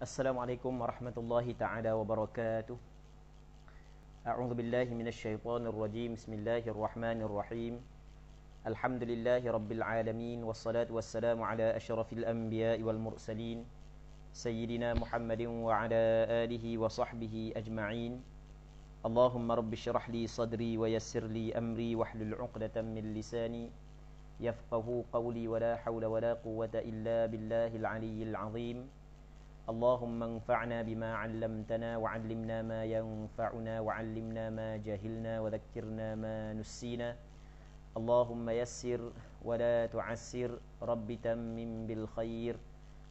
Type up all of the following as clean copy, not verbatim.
Assalamualaikum warahmatullahi ta'ala wabarakatuh. A'udzu billahi minasy syaithanir rajim. Bismillahirrahmanirrahim. Alhamdulillahi rabbil alamin wassalatu wassalamu ala asyrafil anbiya'i wal mursalin sayyidina Muhammadin wa ala alihi wa sahbihi ajma'in. Allahumma rabbi shrah li sadri wa yassir li amri wahlul 'uqdatam min lisani yafqahu qawli wa la hawla wa la quwwata illa billahil aliyyil 'azim. اللهم انفعنا بما علمتنا وعلمنا ما ينفعنا وعلمنا ما جهلنا وذكرنا ما نسينا اللهم يسر ولا تعسر رب تمم بالخير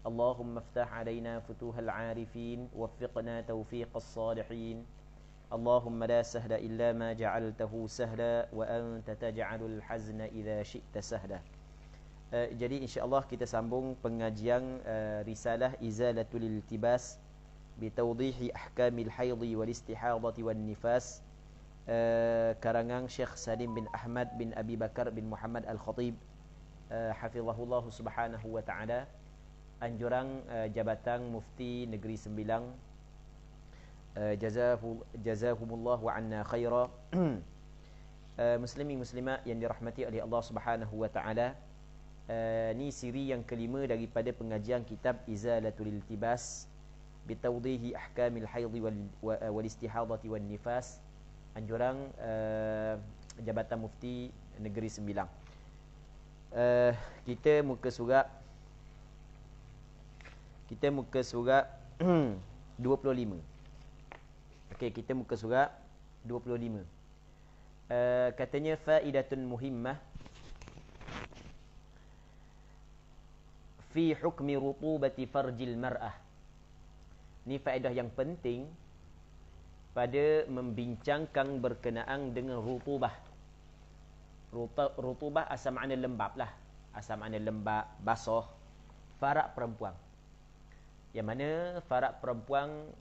اللهم افتح علينا فتوح العارفين وفقنا توفيق الصالحين اللهم لا سهل إلا ما جعلته سهلا وأنت تجعل الحزن إذا شئت سهلا. Jadi insya-Allah kita sambung pengajian risalah Izalatul Iltibas bi tawdihi ahkamil haidhi wal istihadati wan nifas, karangan Syekh Salim bin Ahmad bin Abi Bakar bin Muhammad Al-Khatib hafizahullah subhanahu wa ta'ala, anjuran Jabatan Mufti Negeri Sembilang, jazahumullah wa anna khaira. Muslimin muslimat yang dirahmati oleh Allah subhanahu wa ta'ala, ni siri yang kelima daripada pengajian kitab Izalatul Iltibas bi tawdihi ahkamil haidhi wal istihadati wan nifas, anjuran Jabatan Mufti Negeri Sembilang. Kita muka surat 25. Okey, kita muka surat 25. Katanya faidatun muhimmah fi hukmi rutubati farjil mar'ah. Ni faedah yang penting pada membincangkan berkenaan dengan rutubah. Rutubah asal makna lembab lah. Asal makna lembab, basah. Farak perempuan. Yang mana farak perempuan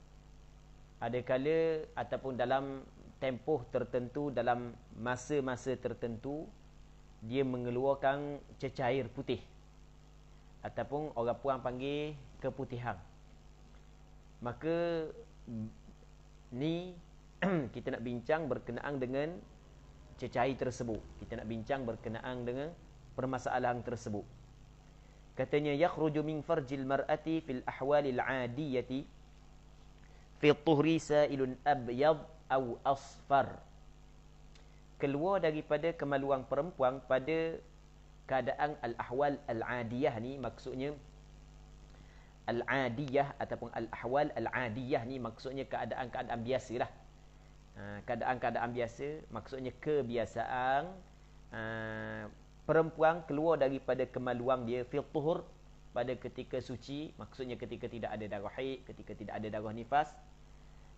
adakala ataupun dalam tempoh tertentu, dalam masa-masa tertentu, dia mengeluarkan cecair putih. Ataupun orang puan panggil keputihan. Maka ni kita nak bincang berkenaan dengan cecair tersebut. Kita nak bincang berkenaan dengan permasalahan tersebut. Katanya yakhruju min farjil mar'ati fil ahwalil 'adiyati fi tuhri sa'ilun abyad aw asfar. Keluar daripada kemaluan perempuan pada keadaan al-ahwal al-adiyah ni, maksudnya al-adiyah ataupun al-ahwal al-adiyah ni maksudnya keadaan-keadaan biasalah. Keadaan-keadaan biasa maksudnya kebiasaan perempuan keluar daripada kemaluan dia fil tuhur, pada ketika suci, maksudnya ketika tidak ada darah haid, ketika tidak ada darah nifas.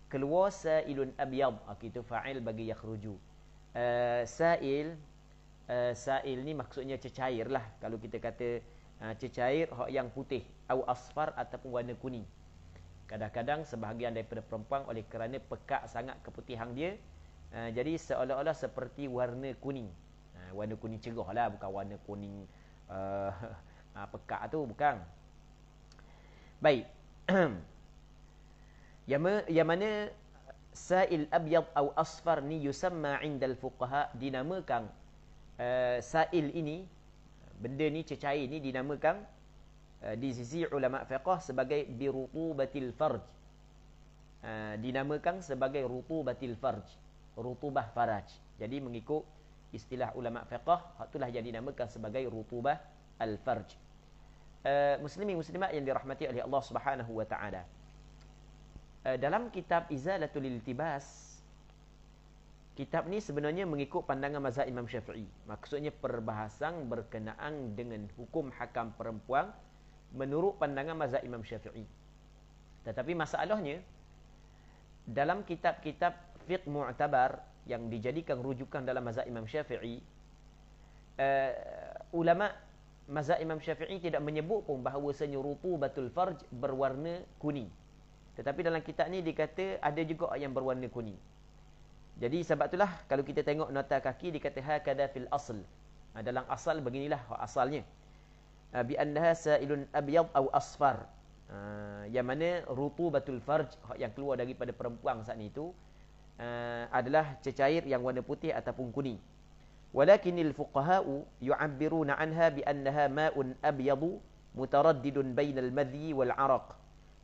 Keluar sa'ilun abyad, itu fa'il bagi yakhruju. Sa'il ni maksudnya cecair lah. Kalau kita kata cecair yang putih, au asfar ataupun warna kuning. Kadang-kadang sebahagian daripada perempuan oleh kerana pekat sangat keputihan dia, jadi seolah-olah seperti warna kuning. Warna kuning cerah lah, bukan warna kuning pekat tu, bukan. Baik. Yang mana sa'il abyad au asfar ni yusamma 'inda al-fuqaha, dinamakan sa'il ini, benda ni, cecair ni dinamakan di sisi ulama fiqh sebagai birutubatil farj. Dinamakan sebagai rutubatil farj, rutubah faraj. Jadi mengikut istilah ulama fiqh, itulah yang dinamakan sebagai rutubah al-farj. Muslimin muslimat yang dirahmati oleh Allah Subhanahu wa taala, dalam kitab Izalatul Iltibas, kitab ni sebenarnya mengikut pandangan mazhab Imam Syafi'i. Maksudnya perbahasan berkenaan dengan hukum hakam perempuan menurut pandangan mazhab Imam Syafi'i. Tetapi masalahnya, dalam kitab-kitab fiqh mu'tabar yang dijadikan rujukan dalam mazhab Imam Syafi'i, ulama mazhab Imam Syafi'i tidak menyebut pun bahawasanya rutubatul farj berwarna kuning. Tetapi dalam kitab ni dikata ada juga yang berwarna kuning. Jadi sebab itulah kalau kita tengok nota kaki dikata hakada fil asl. Dalam asal beginilah asalnya. Bi annaha sa'ilun abyad aw asfar. Yang mana rutubatul farj, yang keluar daripada perempuan saat itu adalah cecair yang warna putih ataupun kuning. Walakinil fuqaha'u yu'abbiruna anha bi annaha ma'un abyadu mutaraddidun bainal madhi wal 'araq.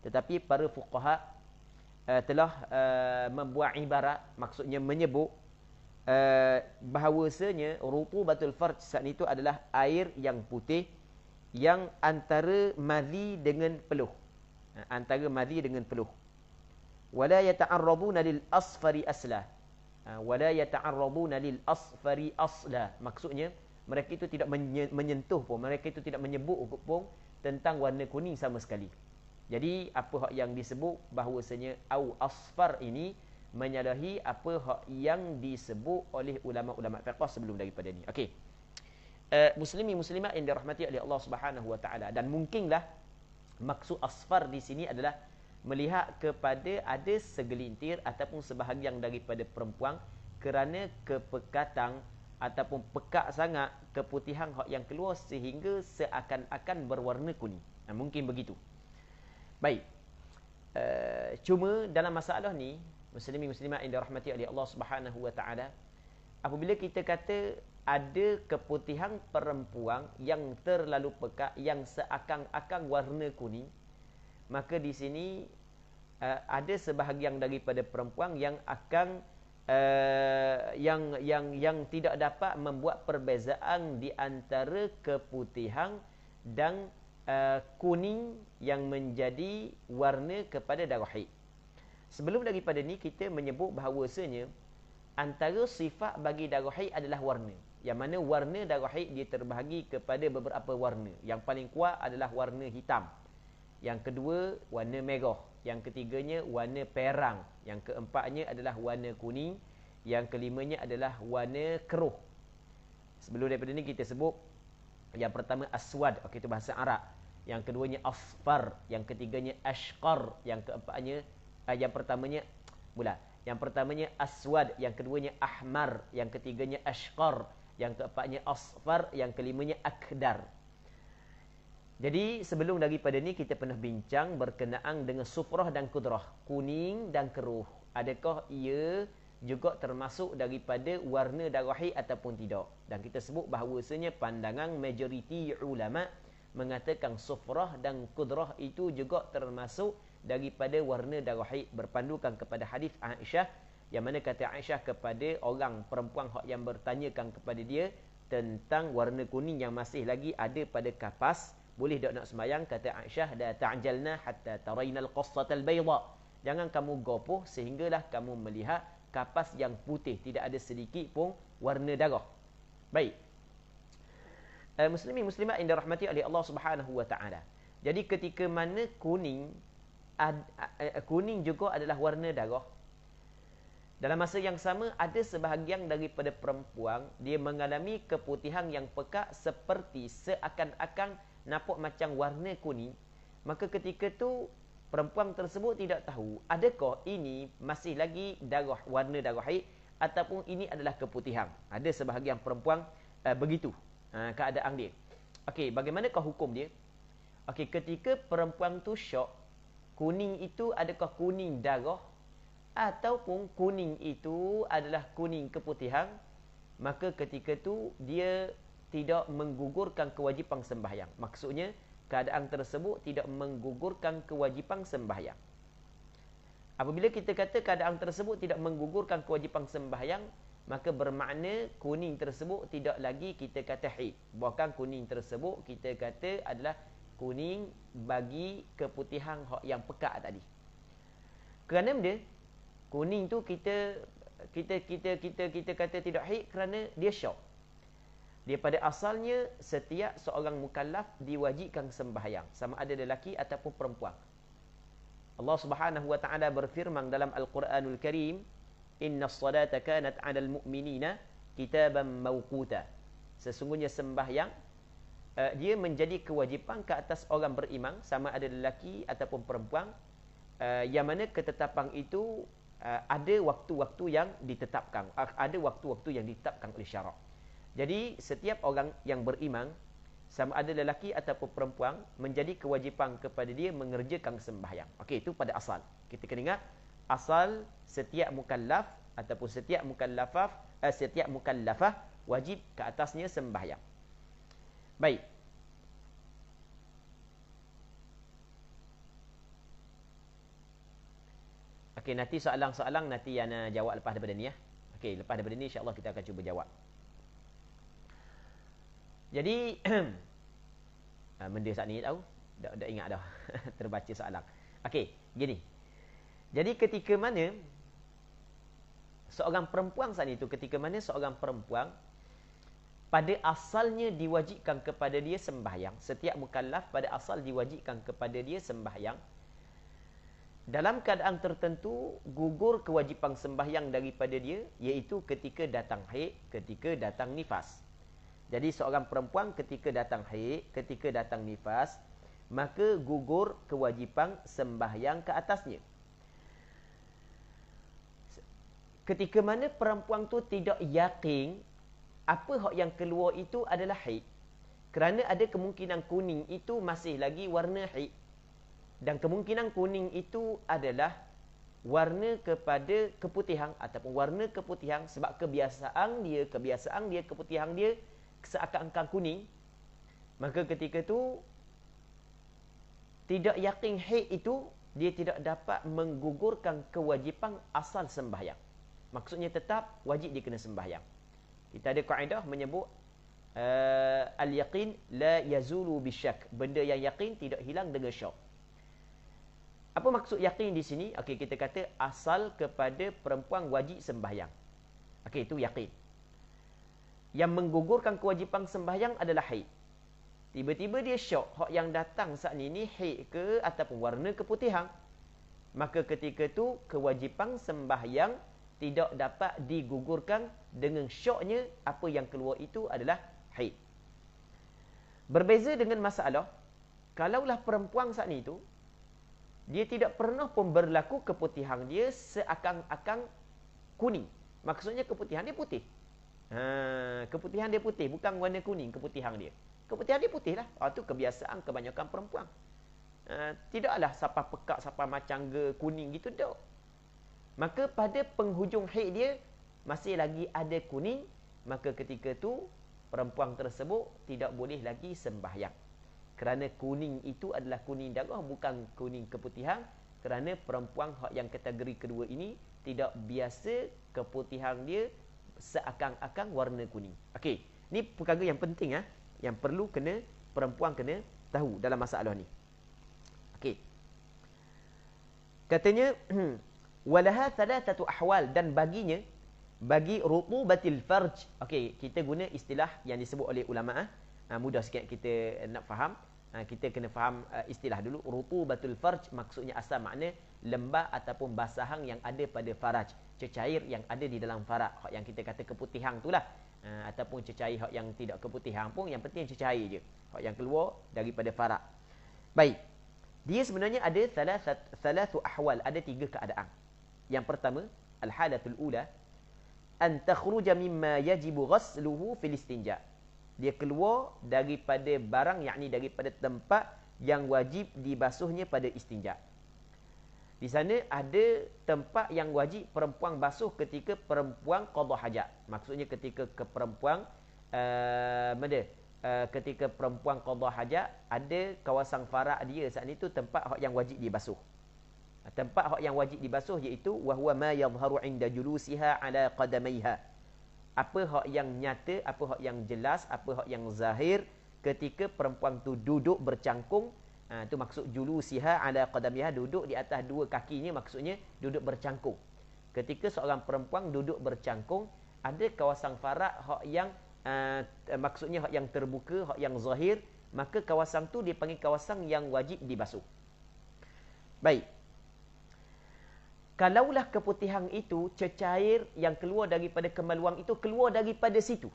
Tetapi para fuqaha telah membuat ibarat, maksudnya menyebut bahawasanya rutubatul farj saat itu adalah air yang putih yang antara madhi dengan peluh. Antara madhi dengan peluh. Wala yata'arraduna lil asfari asla. Wala yata'arraduna lil asfari asla. Maksudnya mereka itu tidak menyentuh pun, mereka itu tidak menyebut pun tentang warna kuning sama sekali. Jadi apa yang disebut bahawasanya au asfar ini menyalahi apa yang disebut oleh ulama-ulama fiqh sebelum daripada ni. Okey. Muslimi muslimat yang dirahmati oleh Allah Subhanahu wa taala, dan mungkinlah maksud asfar di sini adalah melihat kepada ada segelintir ataupun sebahagian daripada perempuan kerana kepekatan ataupun pekat sangat keputihan yang keluar sehingga seakan-akan berwarna kuning. Mungkin begitu. Baik. Cuma dalam masalah ni, muslimin muslimat yang dirahmati oleh Allah Subhanahu wa taala, apabila kita kata ada keputihan perempuan yang terlalu pekat yang seakan-akan warna kuning, maka di sini ada sebahagian daripada perempuan yang akan yang tidak dapat membuat perbezaan di antara keputihan dan kuning yang menjadi warna kepada darah haid. Sebelum daripada ni kita menyebut bahawasanya antara sifat bagi darah haid adalah warna. Yang mana warna darah haid dia terbahagi kepada beberapa warna. Yang paling kuat adalah warna hitam. Yang kedua warna merah. Yang ketiganya warna perang. Yang keempatnya adalah warna kuning. Yang kelimanya adalah warna keruh. Sebelum daripada ni kita sebut yang pertama aswad, okey, itu bahasa Arab. Yang keduanya asfar, yang ketiganya ashqar, yang keempatnya yang pertamanya aswad, yang keduanya ahmar, yang ketiganya ashqar, yang keempatnya asfar, yang kelimanya akdar. Jadi sebelum daripada ni kita pernah bincang berkenaan dengan sufrah dan kudrah, kuning dan keruh. Adakah ia juga termasuk daripada warna darah haid ataupun tidak? Dan kita sebut bahawasanya pandangan majoriti ulama mengatakan sufrah dan kudrah itu juga termasuk daripada warna darah haid, berpandukan kepada hadis Aisyah, yang mana kata Aisyah kepada orang perempuan yang bertanyakan kepada dia tentang warna kuning yang masih lagi ada pada kapas, boleh tak nak sembahyang? Kata Aisyah, la ta'jalna hatta tarainal qassatal bayda. Jangan kamu gopoh sehinggalah kamu melihat kapas yang putih, tidak ada sedikit pun warna darah. Baik. Muslimin muslimat yang dirahmati oleh Allah Subhanahu wa taala. Jadi ketika mana kuning juga adalah warna darah, dalam masa yang sama ada sebahagian daripada perempuan dia mengalami keputihan yang pekat seperti seakan-akan nampak macam warna kuning, maka ketika tu perempuan tersebut tidak tahu adakah ini masih lagi darah, warna darah haid ataupun ini adalah keputihan. Ada sebahagian perempuan begitu keadaan dia. Okey, bagaimanakah hukum dia? Okey, ketika perempuan tu syok, kuning itu adakah kuning darah ataupun kuning itu adalah kuning keputihan, maka ketika tu dia tidak menggugurkan kewajipan sembahyang. Maksudnya keadaan tersebut tidak menggugurkan kewajipan sembahyang. Apabila kita kata keadaan tersebut tidak menggugurkan kewajipan sembahyang, maka bermakna kuning tersebut tidak lagi kita kata haid. Bahkan kuning tersebut kita kata adalah kuning bagi keputihan yang pekat tadi. Kerana benda kuning tu kita kata tidak haid kerana dia syok. Dia pada asalnya setiap seorang mukallaf diwajibkan sembahyang, sama ada lelaki ataupun perempuan. Allah Subhanahu wa taala berfirman dalam Al-Quranul Karim, innas salata kanat 'alal mu'minina kitaban mawquta. Sesungguhnya sembahyang dia menjadi kewajipan ke atas orang beriman, sama ada lelaki ataupun perempuan, yang mana ketetapan itu ada waktu-waktu yang ditetapkan, ada waktu-waktu yang ditetapkan oleh syarak. Jadi setiap orang yang beriman sama ada lelaki ataupun perempuan, menjadi kewajipan kepada dia mengerjakan sembahyang. Okey, itu pada asal. Kita kena ingat asal setiap mukallaf ataupun setiap mukallafah wajib ke atasnya sembahyang. Baik. Okey, nanti soalan-soalan nanti Yana jawab lepas daripada ni ya. Okey, lepas daripada ni insya-Allah kita akan cuba jawab. Jadi benda saat ni tahu, dah ingat dah terbaca soalan. Okey, gini. Jadi ketika mana seorang perempuan saat itu, ketika mana seorang perempuan pada asalnya diwajibkan kepada dia sembahyang, setiap mukallaf pada asal diwajibkan kepada dia sembahyang, dalam keadaan tertentu gugur kewajipan sembahyang daripada dia, iaitu ketika datang haid, ketika datang nifas. Jadi seorang perempuan ketika datang haid, ketika datang nifas, maka gugur kewajipan sembahyang ke atasnya. Ketika mana perempuan tu tidak yakin apa hak yang keluar itu adalah haid, kerana ada kemungkinan kuning itu masih lagi warna haid, dan kemungkinan kuning itu adalah warna kepada keputihan ataupun warna keputihan, sebab kebiasaan dia keputihan dia seakan-akan kuning, maka ketika tu tidak yakin haid itu, dia tidak dapat menggugurkan kewajipan asal sembahyang. Maksudnya tetap wajib dia kena sembahyang. Kita ada kaedah menyebut al-yaqin la yazulu bisyak. Benda yang yakin tidak hilang dengan syak. Apa maksud yakin di sini? Okey, kita kata asal kepada perempuan wajib sembahyang. Okey, itu yakin. Yang menggugurkan kewajipan sembahyang adalah haid. Tiba-tiba dia syok, hak yang datang saat ini haid ke ataupun warna keputihan, maka ketika tu kewajipan sembahyang tidak dapat digugurkan dengan syoknya apa yang keluar itu adalah haid. Berbeza dengan masalah, kalaulah perempuan saat itu dia tidak pernah pun berlaku keputihan dia seakan-akan kuning. Maksudnya keputihan dia putih. Keputihan dia putih, bukan warna kuning keputihan dia. Keputihan dia putih lah. Itu kebiasaan kebanyakan perempuan. Tidaklah siapa pekak, siapa macam kuning gitu, tak. Maka pada penghujung haid dia masih lagi ada kuning, maka ketika tu perempuan tersebut tidak boleh lagi sembahyang. Kerana kuning itu adalah kuning darah, bukan kuning keputihan. Kerana perempuan yang kategori kedua ini tidak biasa keputihan dia seakan-akan warna kuning. Okey, ni perkara yang penting yang perlu perempuan kena tahu dalam masalah ni. Okey. Katanya walaha thalathatu ahwal, dan baginya, bagi rutubatil farj. Okey, kita guna istilah yang disebut oleh ulama mudah sikit kita nak faham. Kita kena faham istilah dulu. Rutubatul farj maksudnya asal makna lembab ataupun basahan yang ada pada faraj, cecair yang ada di dalam faraj, hak yang kita kata keputihan itulah, ataupun cecair hak yang tidak keputihan pun, yang penting cecair je, hak yang keluar daripada faraj. Baik, dia sebenarnya ada thalathu ahwal, ada 3 keadaan. Yang pertama, al-halatul ula an takhruja mimma yajibu ghasluhu fil istinja. Dia keluar daripada barang, yakni daripada tempat yang wajib dibasuhnya pada istinja. Di sana ada tempat yang wajib perempuan basuh ketika perempuan qada hajat. Maksudnya ketika perempuan ketika perempuan qada hajat, ada kawasan farak dia saat itu tempat yang wajib dibasuh. Tempat yang wajib dibasuh iaitu wa huwa ma yadhharu 'inda julusiha 'ala qadamaiha. Apa hak yang nyata, apa hak yang jelas, apa hak yang zahir ketika perempuan tu duduk bercangkung. Itu maksud julusiha 'ala qadamiha, duduk di atas 2 kakinya, maksudnya duduk bercangkung. Ketika seorang perempuan duduk bercangkung, ada kawasan farak hak yang maksudnya hak yang terbuka, hak yang zahir, maka kawasan tu dipanggil kawasan yang wajib dibasuh. Baik. Kalaulah keputihan itu, cecair yang keluar daripada kemaluan itu keluar daripada situ,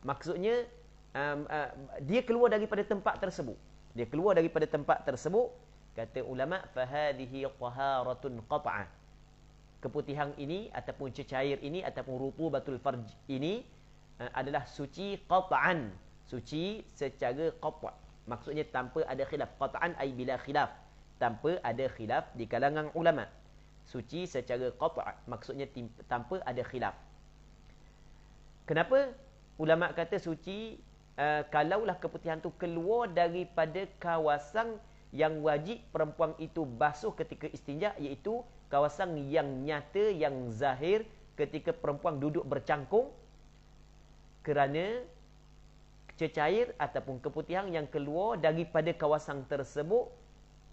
maksudnya dia keluar daripada tempat tersebut. Dia keluar daripada tempat tersebut, kata ulama, fahadhihi taharatun qat'ah. Keputihan ini ataupun cecair ini ataupun rutubatul farj ini adalah suci qat'an, Suci secara qat'. Maksudnya tanpa ada khilaf. Qat'an ay bila khilaf. Tanpa ada khilaf di kalangan ulama. Suci secara qat'. Maksudnya tanpa ada khilaf. Kenapa ulama kata suci? Kalaulah keputihan tu keluar daripada kawasan yang wajib perempuan itu basuh ketika istinja, iaitu kawasan yang nyata, yang zahir ketika perempuan duduk bercangkung, kerana cecair ataupun keputihan yang keluar daripada kawasan tersebut,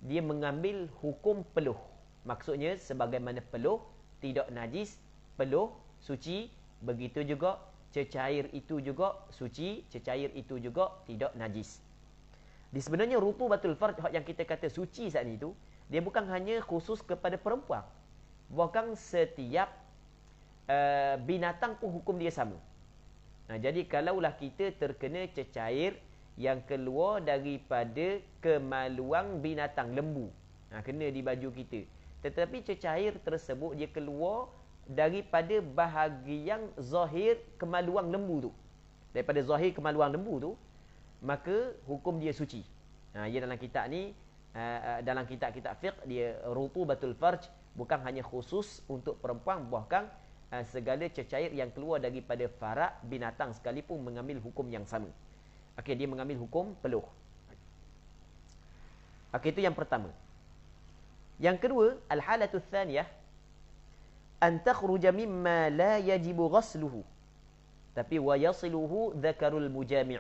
dia mengambil hukum peluh. Maksudnya sebagaimana peluh tidak najis, peluh suci, begitu juga cecair itu juga suci, cecair itu juga tidak najis. Di sebenarnya rutubatul farj yang kita kata suci saat itu, dia bukan hanya khusus kepada perempuan. Bahkan setiap binatang pun hukum dia sama. Jadi kalaulah kita terkena cecair yang keluar daripada kemaluan binatang, lembu, kena di baju kita, tetapi cecair tersebut dia keluar daripada bahagian zahir kemaluan lembu tu, daripada zahir kemaluan lembu tu, maka hukum dia suci. Ia dalam kitab ni, dalam kitab-kitab fiqh, dia rutubatul farj bukan hanya khusus untuk perempuan, bahkan segala cecair yang keluar daripada farak binatang sekalipun mengambil hukum yang sama. Okey, dia mengambil hukum peluh. Okey, itu yang pertama. Yang kedua, al-halatu tsaniyah an takhruja mimma la yajibu ghasluhu, tapi wa yasiluhu dzakarul mujami'.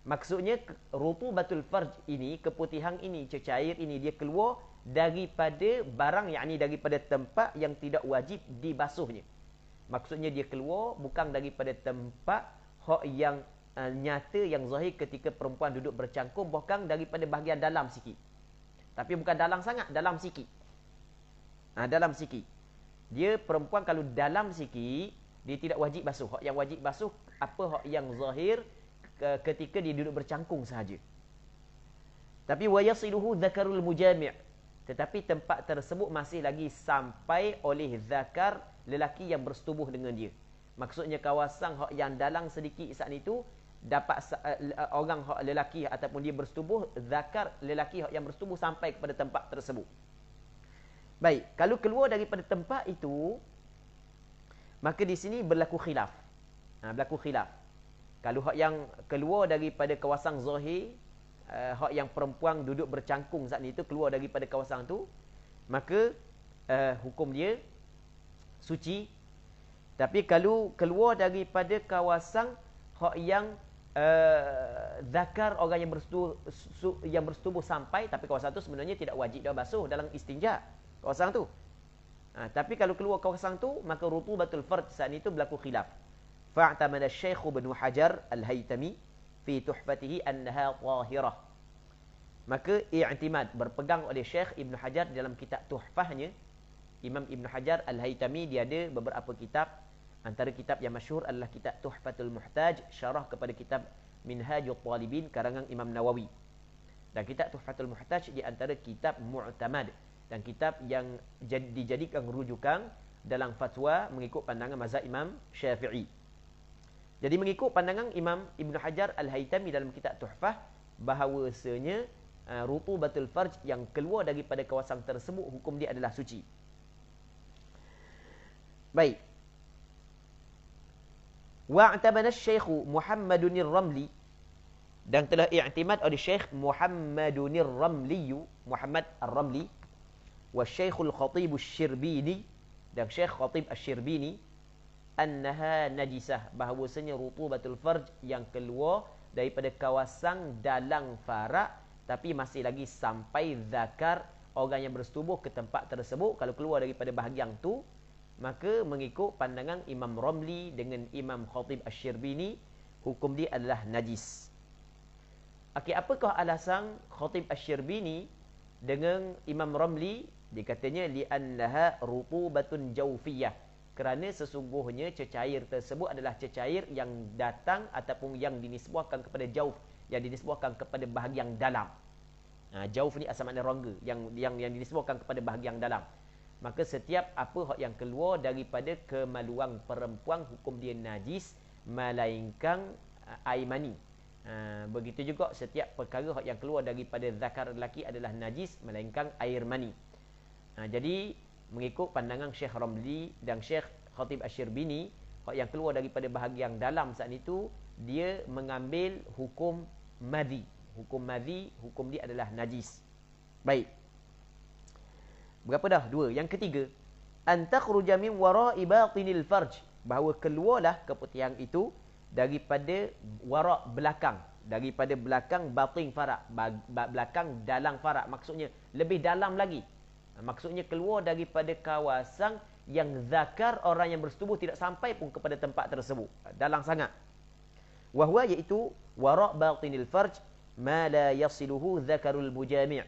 Maksudnya rutubatul farj ini, keputihan ini, cecair ini, dia keluar daripada barang, yakni daripada tempat yang tidak wajib dibasuhnya. Maksudnya dia keluar bukan daripada tempat hak yang nyata, yang zahir ketika perempuan duduk bercangkung, bahkan daripada bahagian dalam sikit. Tapi bukan dalam sangat, dalam sikit. Dalam sikit. Dia perempuan kalau dalam sikit, dia tidak wajib basuh. Hak yang wajib basuh apa? Hak yang zahir ketika dia duduk bercangkung sahaja. Tapi wa yasiluhu dzakarul mujami', tetapi tempat tersebut masih lagi sampai oleh zakar lelaki yang bersetubuh dengan dia. Maksudnya kawasan hak yang dalam sedikit saat itu dapat orang hak lelaki ataupun dia bersetubuh, zakar lelaki hak yang bersetubuh sampai kepada tempat tersebut. Baik, kalau keluar daripada tempat itu, maka di sini berlaku khilaf. Berlaku khilaf. Kalau hak yang keluar daripada kawasan zahir, hak yang perempuan duduk bercangkung saat itu keluar daripada kawasan tu, maka hukum dia suci. Tapi kalau keluar daripada kawasan hak yang zakar orang yang bersetubuh sampai, tapi kawasan tu sebenarnya tidak wajib dah basuh dalam istinja kawasan tu. Tapi kalau keluar kawasan tu, maka rutubatul farj saat itu berlaku khilaf. Fa'tamada Syekh Ibnu Hajar Al-Haytami fi tuhfatihi annaha tahirah. Maka i'timad, berpegang oleh Syekh Ibnu Hajar dalam kitab tuhfahnya. Imam Ibnu Hajar Al-Haytami, dia ada beberapa kitab. Antara kitab yang masyhur adalah kitab Tuhfatul Muhtaj, syarah kepada kitab Minhajul Talibin karangan Imam Nawawi. Dan kitab Tuhfatul Muhtaj di antara kitab mu'tamad dan kitab yang dijadikan rujukan dalam fatwa mengikut pandangan mazhab Imam Syafi'i. Jadi mengikut pandangan Imam Ibnu Hajar Al-Haytami dalam kitab Tuhfah, bahawasanya rutubatul farj yang keluar daripada kawasan tersebut, hukum dia adalah suci. Baik. Wa'tabana Syekh Muhammadun Ar-Ramli, dan telah i'timad oleh Syekh Muhammadun Ar-Ramli, Muhammad Ar-Ramli, wa Syekhul Khatib Asy-Syirbini, dan Syekh Khatib Asy-Syirbini, annaha najisah, bahawasanya rutubatul farj yang keluar daripada kawasan dalam farak tapi masih lagi sampai zakar orang yang bersetubuh ke tempat tersebut, kalau keluar daripada bahagian tu, maka mengikut pandangan Imam Ramli dengan Imam Khatib Asy-Syirbini, hukum dia adalah najis. Okey, apakah alasan Khatib Asy-Syirbini dengan Imam Ramli? Dia katanya li'annaha rutubatun jawfiyah, kerana sesungguhnya cecair tersebut adalah cecair yang datang ataupun yang dinisbahkan kepada jauf, yang dinisbahkan kepada bahagian dalam. Jauf ni asal makna rongga, yang dinisbahkan kepada bahagian dalam. Maka setiap apa yang keluar daripada kemaluan perempuan, hukum dia najis, melainkan air mani. Begitu juga setiap perkara yang keluar daripada zakar lelaki adalah najis melainkan air mani. Jadi mengikut pandangan Syekh Ramli dan Syekh Khatib Asy-Syirbini, yang keluar daripada bahagian dalam saat itu dia mengambil hukum madhi. Hukum madhi, hukum dia adalah najis. Baik. Berapa dah? 2. Yang ketiga, an takhruja min wara'i batinil farj, bahawa keluarlah keputihan itu daripada wara' belakang, daripada belakang batin farak, belakang dalam farak, maksudnya lebih dalam lagi. Maksudnya keluar daripada kawasan yang zakar orang yang bersetubuh tidak sampai pun kepada tempat tersebut, dalam sangat. Wahwa, iaitu wara' batinil farj ma la yasiluhu zakarul mujami',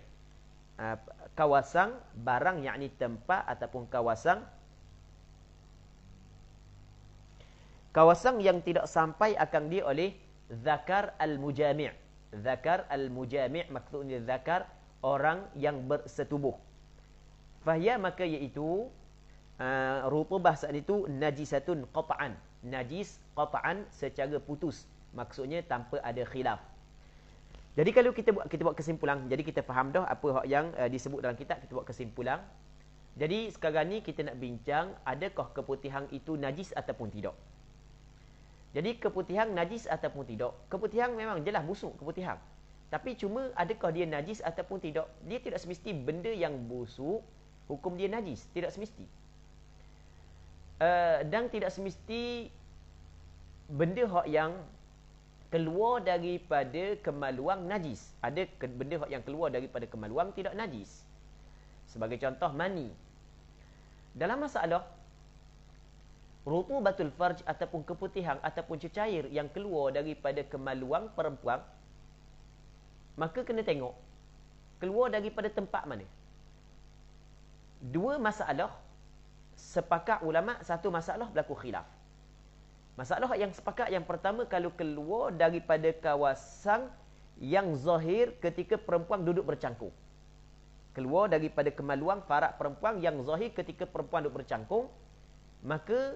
kawasan barang, yakni tempat ataupun kawasan yang tidak sampai akan dia oleh zakar al-mujami'. Zakar al-mujami' maksudnya zakar orang yang bersetubuh. Fahya, maka iaitu rutubah saat itu najisatun qat'an, najis qat'an secara putus, maksudnya tanpa ada khilaf. Jadi kalau kita buat kesimpulan, jadi kita faham dah apa yang disebut dalam kitab, kita buat kesimpulan. Jadi sekarang ni kita nak bincang, adakah keputihan itu najis ataupun tidak. Jadi keputihan najis ataupun tidak, keputihan memang jelas busuk keputihan. Tapi cuma adakah dia najis ataupun tidak, dia tidak semesti benda yang busuk hukum dia najis, tidak semesti. Dan tidak semesti benda yang keluar daripada kemaluan najis. Ada benda yang keluar daripada kemaluan tidak najis. Sebagai contoh mani. Dalam masalah rutubatul farj ataupun keputihan ataupun cecair yang keluar daripada kemaluan perempuan, maka kena tengok keluar daripada tempat mana. 2 masalah sepakat ulama, 1 masalah berlaku khilaf. Masalah yang sepakat yang pertama, kalau keluar daripada kawasan yang zahir ketika perempuan duduk bercangkung. Keluar daripada kemaluan farak perempuan yang zahir ketika perempuan duduk bercangkung, maka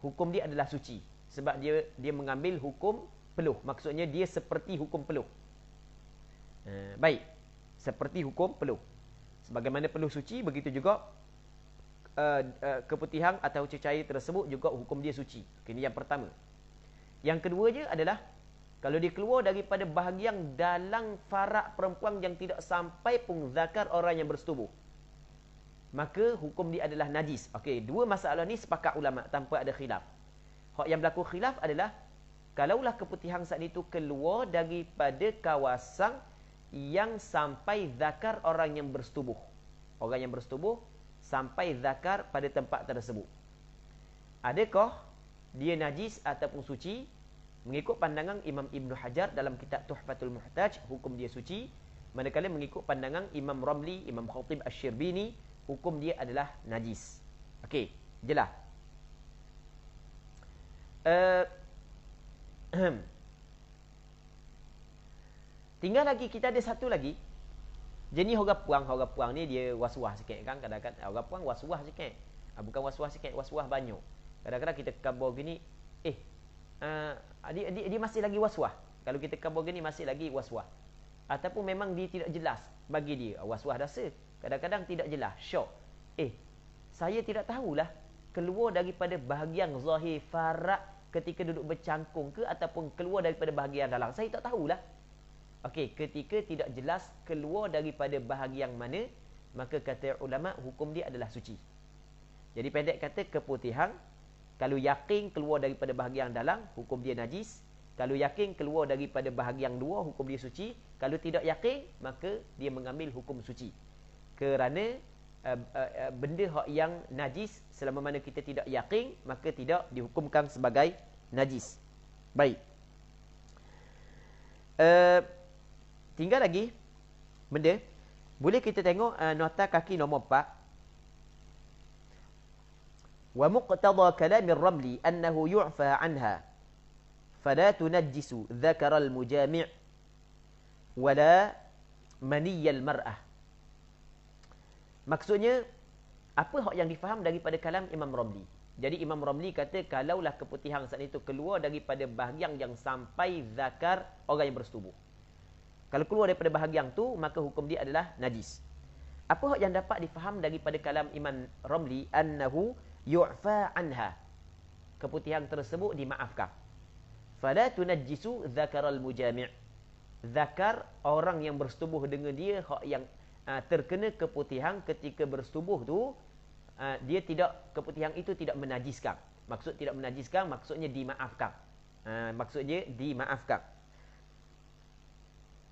hukum dia adalah suci. Sebab dia mengambil hukum peluh. Maksudnya dia seperti hukum peluh. Baik. Seperti hukum peluh. Sebagaimana peluh suci, begitu juga keputihan atau cecair tersebut juga hukum dia suci. Ini yang pertama. Yang keduanya adalah kalau dia keluar daripada bahagian dalam farak perempuan yang tidak sampai pun zakar orang yang bersetubuh, maka hukum dia adalah najis. Okey, 2 masalah ni sepakat ulama tanpa ada khilaf. Hak yang berlaku khilaf adalah kalaulah keputihan saat itu keluar daripada kawasan yang sampai zakar orang yang bersetubuh. Orang yang bersetubuh sampai zakar pada tempat tersebut. Adakah dia najis ataupun suci? Mengikut pandangan Imam Ibn Hajar dalam kitab Tuhfatul Muhtaj, hukum dia suci. Manakala mengikut pandangan Imam Ramli, Imam Khatib Asy-Syirbini, hukum dia adalah najis. Okey, jelas. Tinggal lagi, kita ada satu lagi. Jenis orang puang ni dia was-was sikit kan. Kadang-kadang orang puang was-was sikit. Bukan was-was sikit, was-was banyak. Kadang-kadang kita khabar gini, dia masih lagi was-was. Kalau kita khabar gini masih lagi was-was. Ataupun memang dia tidak jelas bagi dia. Was-was rasa. Kadang-kadang tidak jelas, syok. Saya tidak tahulah keluar daripada bahagian zahir farak ketika duduk bercangkung ke ataupun keluar daripada bahagian dalam. Saya tak tahulah. Okey, ketika tidak jelas keluar daripada bahagian mana, maka kata ulama hukum dia adalah suci. Jadi pendek kata, keputihan kalau yakin keluar daripada bahagian dalam, hukum dia najis. Kalau yakin keluar daripada bahagian luar, hukum dia suci. Kalau tidak yakin, maka dia mengambil hukum suci. Kerana benda yang najis, selama mana kita tidak yakin, maka tidak dihukumkan sebagai najis. Baik. Tinggal lagi benda. Boleh kita tengok nota kaki nombor 4. Wa muqtada kalam ar-Ramli annahu yu'fa anha fala tunajjisu dhakar al-mujami' wala mani al-mar'ah. Maksudnya apa hak yang difaham daripada kalam Imam Ramli? Jadi Imam Ramli kata kalaulah keputihan saat itu keluar daripada bahagian yang sampai zakar orang yang bersetubuh. Kalau keluar daripada bahagian tu, maka hukum dia adalah najis. Apa yang dapat difaham daripada kalam Imam Ramli? Annahu yu'fa anha. Keputihan tersebut dimaafkan. Fala tunajjisu zakaral mujami'. Zakar orang yang bersetubuh dengan dia, yang terkena keputihan ketika bersetubuh tu, dia tidak, keputihan itu tidak menajiskan. Maksud tidak menajiskan, maksudnya dimaafkan. Maksudnya dimaafkan.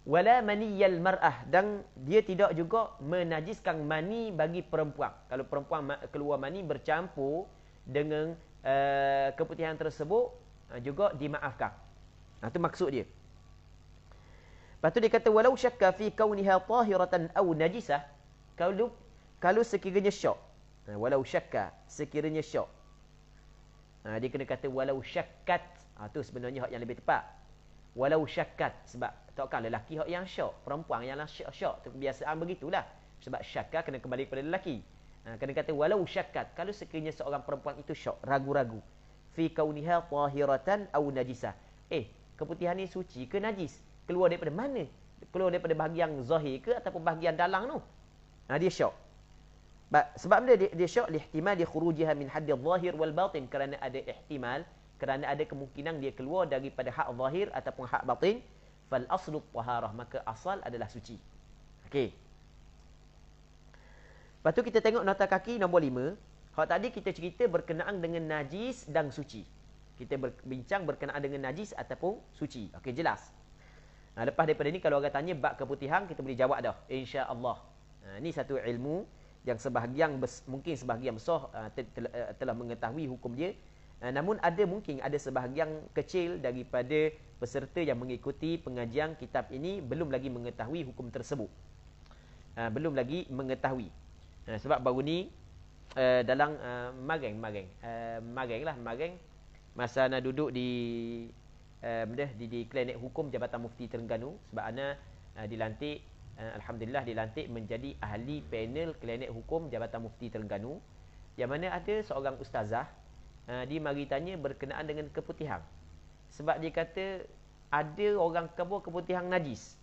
Wala maniyal mar'ah, dan dia tidak juga menajiskan mani bagi perempuan. Kalau perempuan keluar mani bercampur dengan keputihan tersebut, juga dimaafkan. Itu maksud dia. Lepas tu dia kata walau syakka fi kauniha tahiratan aw najisah, kalau sekiranya syak. Walau syakka, sekiranya syak. Dia kena kata walau syakkat. Tu sebenarnya hak yang lebih tepat. Walau syakkat, sebab takkan lelaki hak yang syak, perempuan yang syak. Tu kebiasaan begitulah. Sebab syakka kena kembali kepada lelaki. Kena kata walau syakkat, kalau sekiranya seorang perempuan itu syak, ragu-ragu. Fi kauniha tahiratan aw najisah. Keputihan ni suci ke najis? Keluar daripada mana? Keluar daripada bahagian zahir ke ataupun bahagian dalam tu? Dia syak. Sebab dia syak lihtimal khurujiha min hadd adh-dhahir wal batin, kerana ada ihtimal, kerana ada kemungkinan dia keluar daripada hak zahir ataupun hak batin. Fal aslu taharah, maka asal adalah suci. Okey. Lepas tu kita tengok nota kaki nombor 5. Hak tadi kita cerita berkenaan dengan najis dan suci. Kita berbincang berkenaan dengan najis ataupun suci. Okey, jelas. Lepas daripada ni kalau orang tanya bab keputihan, kita boleh jawab dah, insya-Allah. Ini satu ilmu yang mungkin sebahagian besar telah mengetahui hukum dia. Namun mungkin ada sebahagian kecil daripada peserta yang mengikuti pengajian kitab ini belum lagi mengetahui hukum tersebut. Belum lagi mengetahui. Sebab baru ni dalam Mareng masa ana duduk di klinik hukum Jabatan Mufti Terengganu, sebab ana dilantik, alhamdulillah dilantik menjadi ahli panel klinik hukum Jabatan Mufti Terengganu, yang mana ada seorang ustazah, dia mari tanya berkenaan dengan keputihan. Sebab dia kata ada orang kabur keputihan najis.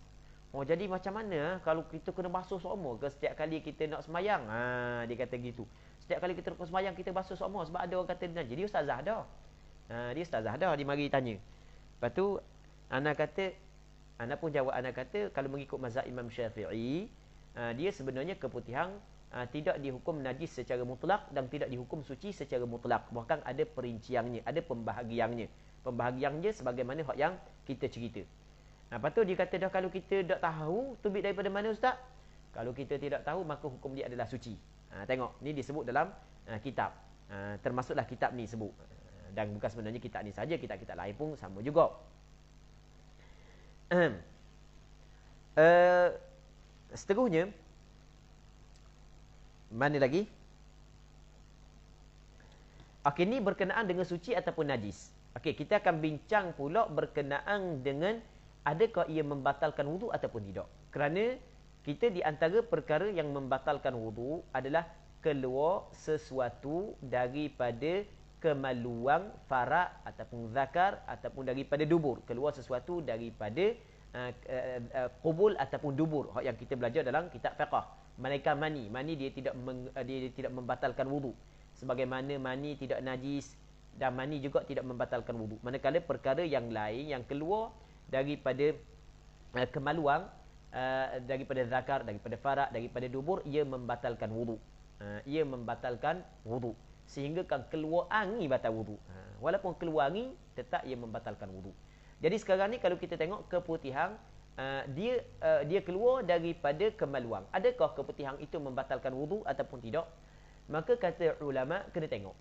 Jadi macam mana kalau kita kena basuh semua ke setiap kali kita nak semayang? Dia kata gitu. Setiap kali kita nak semayang kita basuh semua sebab ada orang kata najis. Dia ustazah dah. Dia ustazah dah, dia mari tanya. Lepas tu ana pun jawab, ana kata kalau mengikut mazhab Imam Syafi'i, dia sebenarnya keputihan tidak dihukum najis secara mutlak dan tidak dihukum suci secara mutlak. Bahkan ada perinciannya, ada pembahagiannya. Pembahagiannya sebagaimana hak yang kita cerita. Lepas tu dia kata dah, kalau kita tak tahu tubik daripada mana ustaz? Kalau kita tidak tahu maka hukum dia adalah suci. Tengok, ni disebut dalam kitab. Termasuklah kitab ni sebut. Dan bukan sebenarnya kitab ni saja, kitab-kitab lain pun sama juga. Seterusnya, mana lagi? Okey, ni berkenaan dengan suci ataupun najis. Okey, kita akan bincang pula berkenaan dengan adakah ia membatalkan wudu ataupun tidak. Kerana kita di antara perkara yang membatalkan wudu adalah keluar sesuatu daripada kemaluan faraq ataupun zakar ataupun daripada dubur. Keluar sesuatu daripada qubul ataupun dubur. Hak yang kita belajar dalam kitab fiqh. Malaikat mani. Mani dia tidak membatalkan wudu. Sebagaimana mani tidak najis dan mani juga tidak membatalkan wudu. Manakala perkara yang lain yang keluar daripada kemaluan, daripada zakar, daripada faraq, daripada dubur, ia membatalkan wudu. Ia membatalkan wudu. Sehingga kan keluar angin batal wudu. Walaupun keluar angin, tetap ia membatalkan wudu. Jadi sekarang ni kalau kita tengok keputihan, dia keluar daripada kemaluan. Adakah keputihan itu membatalkan wudu ataupun tidak? Maka kata ulama, kena tengok.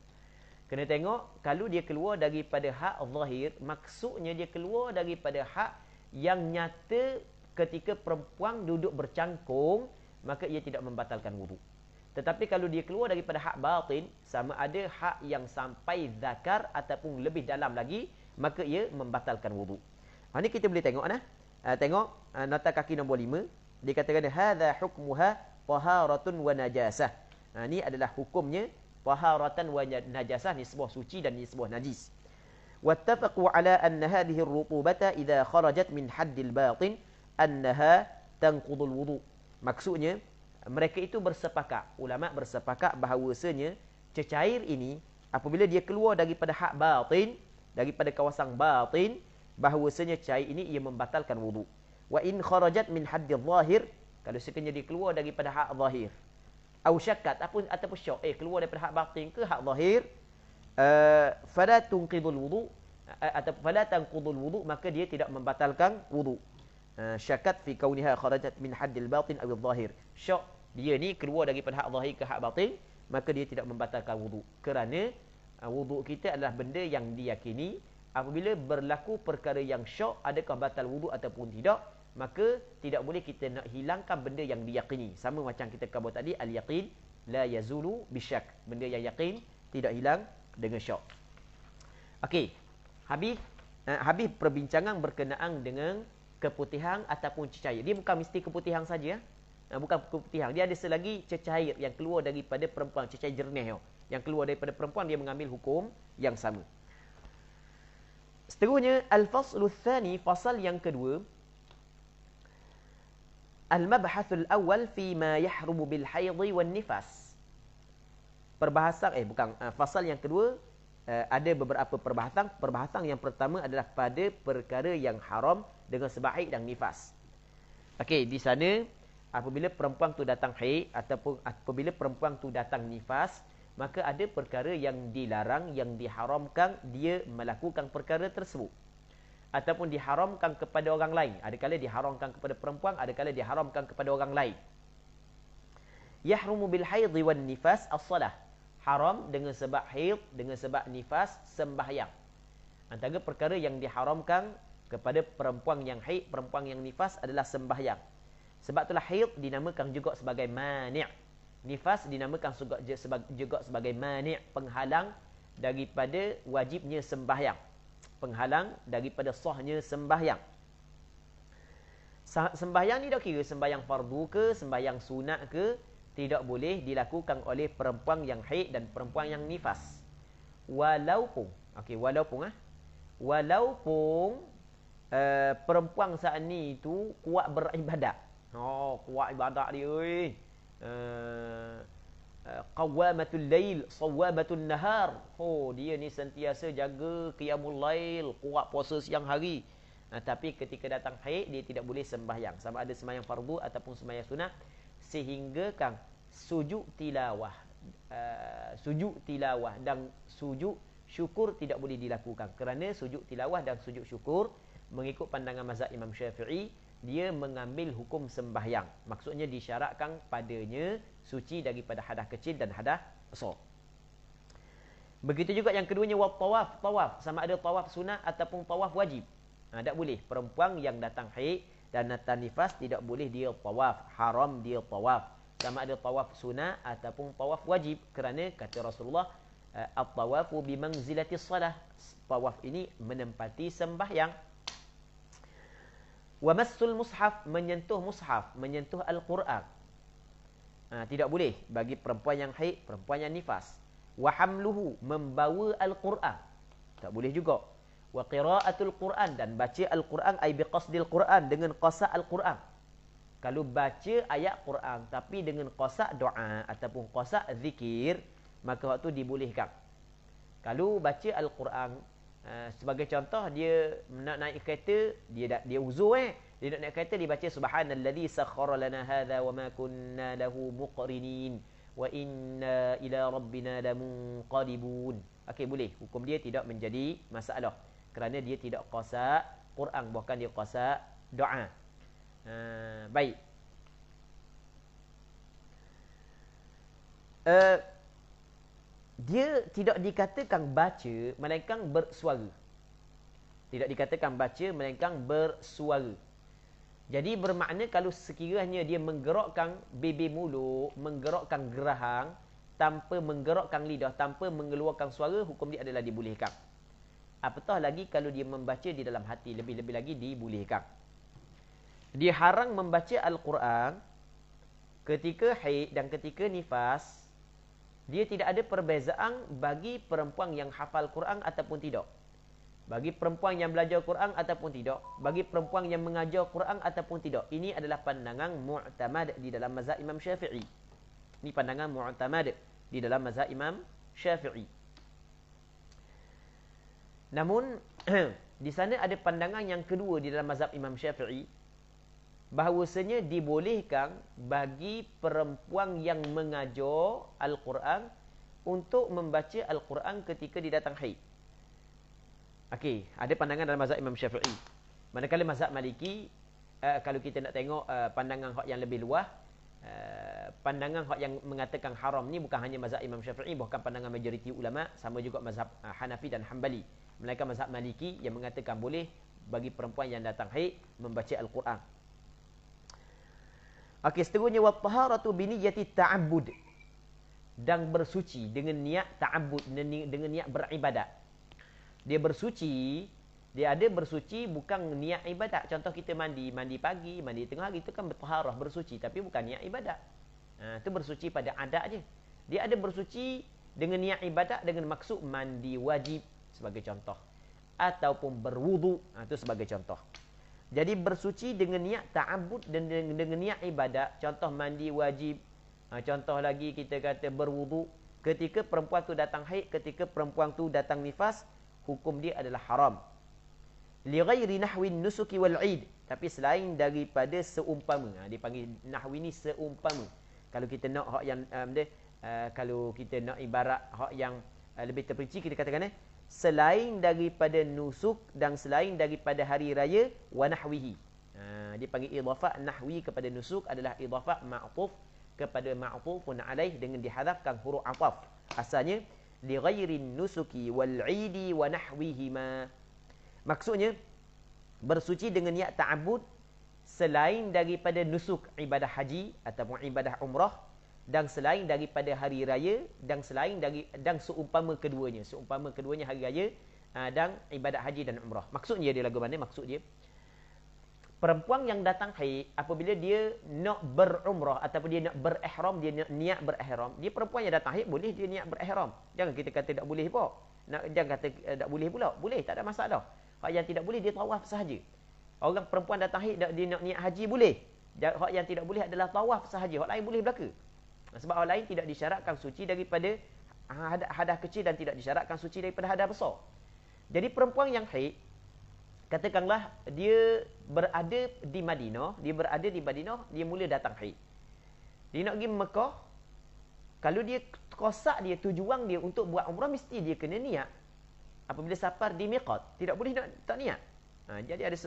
Kena tengok kalau dia keluar daripada hak zahir, maksudnya dia keluar daripada hak yang nyata ketika perempuan duduk bercangkung, maka ia tidak membatalkan wudu. Tetapi kalau dia keluar daripada hak batin, sama ada hak yang sampai zakar ataupun lebih dalam lagi, maka ia membatalkan wudu. Ini kita boleh tengok nah. Tengok nota kaki nombor 5. Dia katakan hadza hukmuha taharatun wa najasah. Ini adalah hukumnya taharatan wa najasah, nisbah suci dan nisbah najis. Wattafaqu ala anna hadhihi ar-rutubata idza kharajat min haddil batin annaha tanqudul wudu. Maksudnya mereka itu bersepakat, ulama bersepakat bahawasanya cecair ini apabila dia keluar daripada hak batin, daripada kawasan batin, bahawasanya cair ini ia membatalkan wudu. Wa in kharajat min haddil zahir, kalau sekiranya dia keluar daripada hak zahir, au syakkat ataupun syak, keluar daripada hak batin ke hak zahir, fala tunqidul wudu atau fala tanqudul wudu, maka dia tidak membatalkan wudu. Syakkat fi kauniha kharajat min haddil batin aw zahir. Syak dia ni keluar daripada hak zahir ke hak batin, maka dia tidak membatalkan wudu. Kerana wudu kita adalah benda yang diyakini. Apabila berlaku perkara yang syak, adakah batal wudu ataupun tidak, maka tidak boleh kita nak hilangkan benda yang diyakini. Sama macam kita khabar tadi, al-yaqin la yazulu bisyak. Benda yang yakin tidak hilang dengan syak. Okey, habis perbincangan berkenaan dengan keputihan ataupun cecair. Dia bukan mesti keputihan saja. Bukan keputihan. Dia ada selagi cecair yang keluar daripada perempuan, cecair jernih yang keluar daripada perempuan, dia mengambil hukum yang sama. Seterusnya, al-faslu tsani, fasal yang kedua. Al-mabhathul awal fi ma yahrumu bil haidhi wan nifas. Perbahasan fasal yang kedua, ada beberapa perbahasan. Perbahasan yang pertama adalah pada perkara yang haram dengan sebab haid dan nifas. Okey, di sana apabila perempuan tu datang haid ataupun apabila perempuan tu datang nifas, maka ada perkara yang dilarang, yang diharamkan dia melakukan perkara tersebut. Ataupun diharamkan kepada orang lain. Adakala diharamkan kepada perempuan, adakala diharamkan kepada orang lain. Yahrumu bil haidhi wan nifas as-salah. Haram dengan sebab haid, dengan sebab nifas, sembahyang. Antara perkara yang diharamkan kepada perempuan yang haid, perempuan yang nifas adalah sembahyang. Sebab itulah haid dinamakan juga sebagai mani'. Nifas dinamakan juga sebagai mani', penghalang daripada wajibnya sembahyang. Penghalang daripada sahnya sembahyang. Sembahyang ni dah kira sembahyang fardu ke, sembahyang sunat ke, tidak boleh dilakukan oleh perempuan yang haid dan perempuan yang nifas. Walaupun perempuan saat ni tu kuat beribadat. Kuat ibadat dia. Qawamatul lail, sawabatun nahar. Dia ni sentiasa jaga qiyamul lail, kuat puasa siang hari. Tapi ketika datang haid, dia tidak boleh sembahyang. Sama ada sembahyang fardu ataupun sembahyang sunat. Sehingga kan sujud tilawah dan sujud syukur tidak boleh dilakukan. Kerana sujud tilawah dan sujud syukur, mengikut pandangan mazhab Imam Syafi'i, dia mengambil hukum sembahyang. Maksudnya disyaratkan padanya suci daripada hadas kecil dan hadas besar. Begitu juga yang keduanya tawaf. Tawaf sama ada tawaf sunat ataupun tawaf wajib. Tak boleh. Perempuan yang datang haid dan datang nifas tidak boleh dia tawaf. Haram dia tawaf. Sama ada tawaf sunat ataupun tawaf wajib. Kerana kata Rasulullah, at-tawafu bimanzilatis salah. Tawaf ini menempati sembahyang. Wa massul mushaf, menyentuh mushaf, menyentuh Al-Quran. Tidak boleh bagi perempuan yang haid, perempuan yang nifas. Wa hamluhu, membawa Al-Quran. Tak boleh juga. Wa qiraatul Quran, dan baca Al-Quran ay biqasdil Quran, dengan qasa' Al-Quran. Kalau baca ayat Quran tapi dengan qasa' doa ataupun qasa' zikir, maka waktu dibolehkan. Kalau baca Al-Quran, sebagai contoh, dia nak naik kereta, dia uzur dia nak naik kereta, dia baca subhanallazi sakhkhara lana hadza wa ma kunna lahu muqrinin wa inna ila rabbina lamunqalibun. Okey, boleh. Hukum dia tidak menjadi masalah kerana dia tidak qasa Quran, bahkan dia qasa doa. Baik. Dia tidak dikatakan baca melainkan bersuara. Tidak dikatakan baca melainkan bersuara. Jadi bermakna kalau sekiranya dia menggerakkan bibir mulut, menggerakkan gerahang tanpa menggerakkan lidah, tanpa mengeluarkan suara, hukum dia adalah dibolehkan. Apatah lagi kalau dia membaca di dalam hati, lebih-lebih lagi dibolehkan. Dia haram membaca Al-Quran ketika haid dan ketika nifas Dia tidak ada perbezaan bagi perempuan yang hafal Quran ataupun tidak. Bagi perempuan yang belajar Quran ataupun tidak. Bagi perempuan yang mengajar Quran ataupun tidak. Ini adalah pandangan mu'tamad di dalam mazhab Imam Syafi'i. Ini pandangan mu'tamad di dalam mazhab Imam Syafi'i. Namun, di sana ada pandangan yang kedua di dalam mazhab Imam Syafi'i. Bahawasanya dibolehkan bagi perempuan yang mengajar Al-Quran untuk membaca Al-Quran ketika dia datang haid. Okey, ada pandangan dalam mazhab Imam Syafi'i. Manakala mazhab Maliki, kalau kita nak tengok pandangan hak yang lebih luas, pandangan hak yang mengatakan haram ni bukan hanya mazhab Imam Syafi'i, bukan pandangan majoriti ulama, sama juga mazhab Hanafi dan Hanbali. Melainkan mazhab Maliki yang mengatakan boleh bagi perempuan yang datang haid membaca Al-Quran. Okey, seterusnya wa taharatu bi niyyati ta'abbud, dan bersuci dengan niat ta'abbud, dengan niat beribadat. Dia bersuci, dia ada bersuci bukan niat ibadat. Contoh kita mandi pagi, mandi tengah hari, itu kan bertaharah, bersuci, tapi bukan niat ibadat. Itu bersuci pada adat je. Dia ada bersuci dengan niat ibadat dengan maksud mandi wajib sebagai contoh, ataupun berwudu, itu sebagai contoh. Jadi bersuci dengan niat ta'abbud dan dengan niat ibadat. Contoh mandi wajib. Contoh lagi kita kata berwudu. Ketika perempuan tu datang haid, ketika perempuan tu datang nifas, hukum dia adalah haram. Li ghairi nahwin nusuki wal 'id. Tapi selain daripada seumpama. Dia panggil nahwi ni seumpama. Kalau kita nak hak yang kalau kita nak ibarat hak yang lebih terperinci, kita katakan selain daripada nusuk dan selain daripada hari raya wa nahwihi. Dia panggil idhafah nahwi kepada nusuk adalah idhafah ma'tuf kepada ma'tufun alaih dengan dihadafkan huruf ataf. Asalnya li ghairin nusuki wal 'idi wa nahwihima. Maksudnya bersuci dengan niat ta'abbud selain daripada nusuk ibadah haji ataupun ibadah umrah, dan selain daripada hari raya, dan seumpama keduanya hari raya dan ibadat haji dan umrah. Maksudnya dia lagu mana? Maksud dia perempuan yang datang haid apabila dia nak berumrah ataupun dia nak berihram, dia nak niat berihram, dia perempuan yang datang haid boleh dia niat berihram. Jangan kita kata tak boleh apa. Jangan kata tak boleh pula. Boleh, tak ada masalah. Hak yang tidak boleh dia tawaf sahaja. Orang perempuan datang haid dia nak niat haji boleh. Hak yang tidak boleh adalah tawaf sahaja. Hak lain boleh belaka. Sebab orang lain tidak disyaratkan suci daripada hadas kecil dan tidak disyaratkan suci daripada hadas besar. Jadi perempuan yang haid, katakanlah dia berada di Madinah, dia mula datang haid. Dia nak pergi Mekah, kalau dia kosak dia, tujuan dia untuk buat umrah, mesti dia kena niat. Apabila safar di miqat, tidak boleh tak niat. Jadi ada,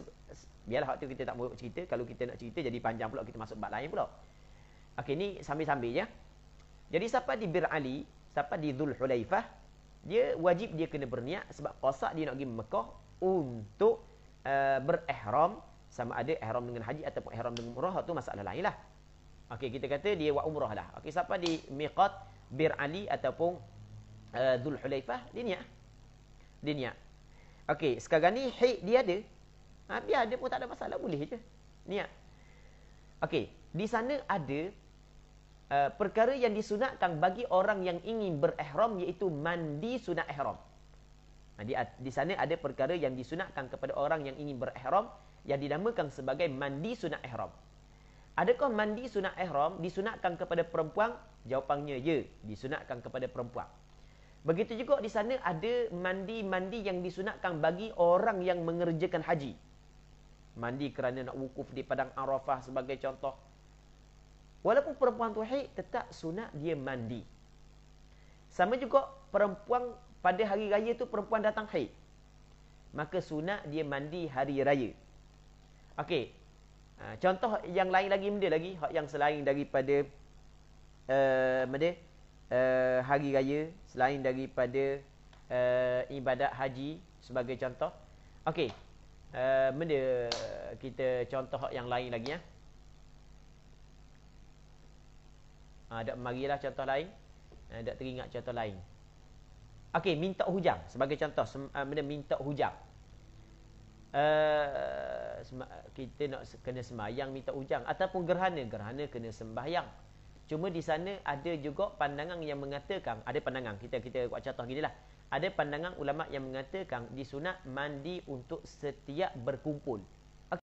biarlah waktu kita tak mau cerita, kalau kita nak cerita jadi panjang pula, kita masuk bab lain pula. Okey, ni sambil-sambil ya. Jadi siapa di Bir Ali, siapa di Dhul Hulaifah, dia wajib dia kena berniat sebab qasak dia nak pergi Mekah untuk berihram, sama ada ihram dengan haji ataupun ihram dengan umrah, itu masalah lain lah. Okey, kita kata dia buat umrah lah. Okey, siapa di miqat Bir Ali ataupun Dhul Hulaifah, dia niat. Okey, sekarang ni haid dia ada. Biar ada pun tak ada masalah, boleh je niat. Okey, di sana ada perkara yang disunatkan bagi orang yang ingin berihram, iaitu mandi sunat ihram. Di sana ada perkara yang disunatkan kepada orang yang ingin berihram yang dinamakan sebagai mandi sunat ihram. Adakah mandi sunat ihram disunatkan kepada perempuan? Jawapannya ya, disunatkan kepada perempuan. Begitu juga di sana ada mandi-mandi yang disunatkan bagi orang yang mengerjakan haji. Mandi kerana nak wukuf di padang Arafah sebagai contoh. Walaupun perempuan tu haid, tetap sunat dia mandi. Sama juga perempuan pada hari raya tu, perempuan datang haid, maka sunat dia mandi hari raya. Okey. Contoh yang lain lagi, benda lagi hak yang selain daripada hari raya, selain daripada ibadat haji sebagai contoh. Okey. Benda kita contoh hak yang lain lagi ya. Tak marilah contoh lain. Tak teringat contoh lain. Okey, minta hujang sebagai contoh. Benda minta hujang. Kita nak kena sembahyang minta hujang, ataupun gerhana kena sembahyang. Cuma di sana ada juga pandangan yang mengatakan, ada pandangan, kita buat contoh ginilah. Ada pandangan ulama yang mengatakan disunat mandi untuk setiap berkumpul.